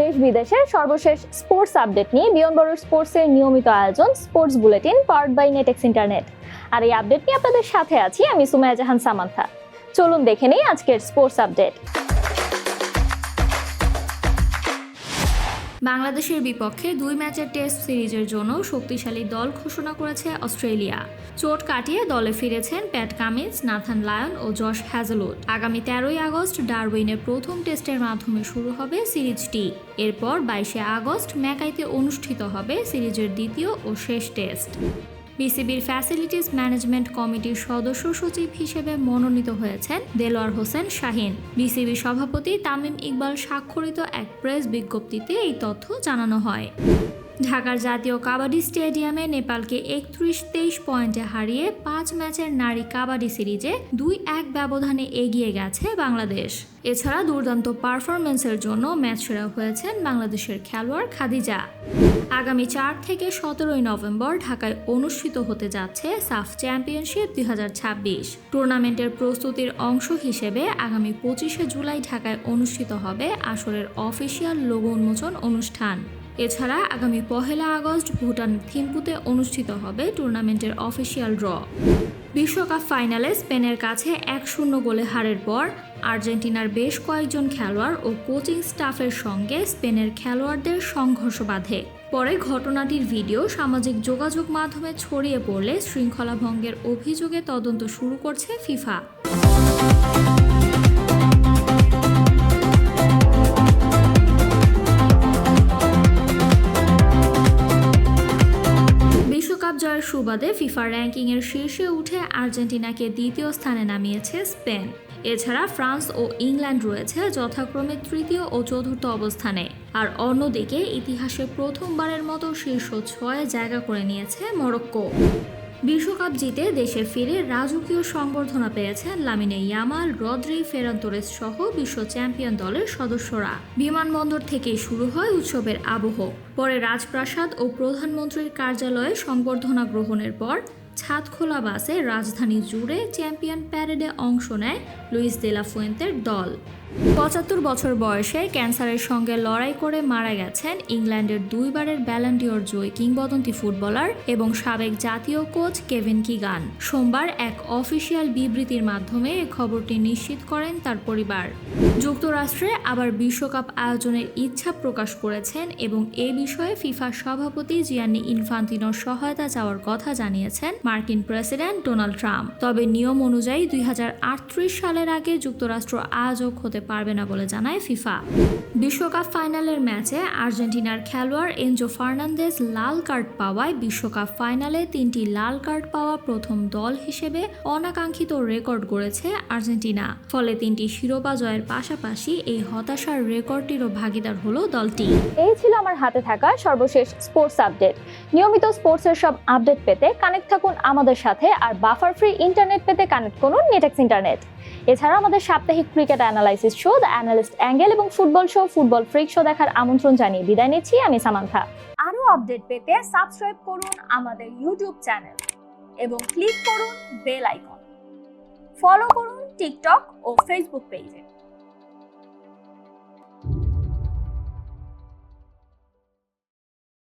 দেশ বিদেশের সর্বশেষ স্পোর্টস আপডেট নিয়ে বিয়ন্ড বড় স্পোর্টসের নিয়মিত আয়োজন sports bulletin powered by Netex internet. আর এই আপডেট নিয়ে আপনাদের সাথে আছি আমি সুমাইয়া জাহান সামান্থা। চলুন দেখে নেই আজকের স্পোর্টস আপডেট। বাংলাদেশের বিপক্ষে 2 ম্যাচের টেস্ট সিরিজের জন্য শক্তিশালী দল ঘোষণা করেছে অস্ট্রেলিয়া। চোট কাটিয়ে দলে ফিরেছেন প্যাট কামিন্স, নাথান লায়ন ও জশ হ্যাজেলউড। আগামী 13ই আগস্ট ডারউইনে প্রথম টেস্টের মাধ্যমে শুরু হবে সিরিজটি। এরপর 22শে আগস্ট ম্যাকাইতে অনুষ্ঠিত হবে সিরিজের দ্বিতীয় ও শেষ টেস্ট। বিসিবির ফ্যাসিলিটিস ম্যানেজমেন্ট কমিটির সদস্য সচিব হিসেবে মনোনীত হয়েছেন দেলোয়ার হোসেন শাহীন। বিসিবি সভাপতি তামিম ইকবাল স্বাক্ষরিত এক প্রেস বিজ্ঞপ্তিতে এই তথ্য জানানো হয়। ঢাকার জাতীয় কাবাডি স্টেডিয়ামে নেপালকে 31-23 পয়েন্টে হারিয়ে 5 ম্যাচের নারী কাবাডি সিরিজে 2-1 ব্যবধানে এগিয়ে গেছে বাংলাদেশ। এছাড়া দুর্দান্ত পারফরমেন্সের জন্য ম্যাচ সেরা হয়েছেন বাংলাদেশের খেলোয়াড় খাদিজা। আগামী 4 থেকে 17 নভেম্বর ঢাকায় অনুষ্ঠিত হতে যাচ্ছে সাফ চ্যাম্পিয়নশিপ 2026। টুর্নামেন্টের প্রস্তুতির অংশ হিসেবে আগামী 25শে জুলাই ঢাকায় অনুষ্ঠিত হবে আসরের অফিসিয়াল লোগো উন্মোচন অনুষ্ঠান। এছাড়া আগামী 1 আগস্ট ভুটান থিম্পুতে অনুষ্ঠিত হবে টুর্নামেন্টের অফিসিয়াল ড্র। বিশ্বকাপ ফাইনালে স্পেনের কাছে 1-0 গোলে হারের পর আর্জেন্টিনার বেশ কয়েকজন খেলোয়াড় ও কোচিং স্টাফের সঙ্গে স্পেনের খেলোয়াড়দের সংঘর্ষ বাধে। পরে ঘটনাটির ভিডিও সামাজিক যোগাযোগ মাধ্যমে ছড়িয়ে পড়লে শৃঙ্খলা ভঙ্গের অভিযোগে তদন্ত শুরু করছে ফিফা। বিশ্বকাপ জয়ের সুবাদে ফিফা র্যাঙ্কিংয়ের শীর্ষে উঠে আর্জেন্টিনাকে দ্বিতীয় স্থানে নামিয়েছে স্পেন। এছাড়া ফ্রান্স ও ইংল্যান্ড রয়েছে যথাক্রমে তৃতীয় ও চতুর্থ অবস্থানে। আর অন্যদিকে ইতিহাসে প্রথমবারের মতো শীর্ষ 6 জায়গা করে নিয়েছে মরক্কো। বিশ্বকাপ জিতে দেশে ফিরে রাজকীয় সংবর্ধনা পেয়েছেন Lamine Yamal, Rodri, Ferran Torres সহ বিশ্ব চ্যাম্পিয়ন দলের সদস্যরা। বিমানবন্দর থেকেই শুরু হয় উৎসবের আবহ। পরে রাজপ্রাসাদ ও প্রধানমন্ত্রীর কার্যালয়ে সংবর্ধনা গ্রহণের পর ছাদ খোলা বাসে রাজধানী জুড়ে চ্যাম্পিয়ন প্যারেডে অংশ নেয় লুইস দে লা ফুয়েন্তের দল। 75 বছর বয়সে ক্যান্সারের সঙ্গে লড়াই করে মারা গেছেন ইংল্যান্ডের 2 বারের ব্যালন ডি'অর জয়ী কিংবদন্তি ফুটবলার এবং সাবেক জাতীয় কোচ কেভিন কিগান। সোমবার এক অফিসিয়াল বিবৃতির মাধ্যমে এই খবরটি নিশ্চিত করেন তার পরিবার। যুক্তরাষ্ট্রে আবার বিশ্বকাপ আয়োজনের ইচ্ছা প্রকাশ করেছেন এবং এ বিষয়ে ফিফা সভাপতি জিয়ান্নি ইনফান্তিনোর সহায়তা চাওয়ার কথা জানিয়েছেন মার্কিন প্রেসিডেন্ট ডোনাল্ড ট্রাম্প। তবে নিয়ম অনুযায়ী 2038 সালের আগে যুক্তরাষ্ট্র আয়োজক হতে পারবে না বলে জানায় ফিফা। বিশ্বকাপ ফাইনালের ম্যাচে আর্জেন্টিনার খেলোয়াড় এনজো ফার্নান্দেজ লাল কার্ড পাওয়ায় বিশ্বকাপ ফাইনালে 3টি লাল কার্ড পাওয়া প্রথম দল হিসেবে অনাকাঙ্ক্ষিত রেকর্ড গড়েছে আর্জেন্টিনা। ফলে 3টি শিরোপা জয়ের পাশাপাশি এই হতাশার রেকর্ডটিরও ভাগিদার হলো দলটি। এই ছিল আমার হাতে থাকা সর্বশেষ স্পোর্টস আপডেট। নিয়মিত স্পোর্টসের সব আপডেট পেতে কানেক্ট থাকুন আমাদের সাথে, আর বাফার ফ্রি ইন্টারনেট পেতে কানেক্ট করুন নেটেক্স ইন্টারনেট। এছাড়া আমাদের সাপ্তাহিক cricket analysis show the analyst angle এবং football show football freak show দেখার আমন্ত্রণ জানিয়ে বিদায় নিচ্ছি আমি সামান্থা। আরো আপডেট পেতে সাবস্ক্রাইব করুন আমাদের ইউটিউব চ্যানেল এবং ক্লিক করুন বেল আইকন। ফলো করুন টিকটক ও ফেসবুক পেজে।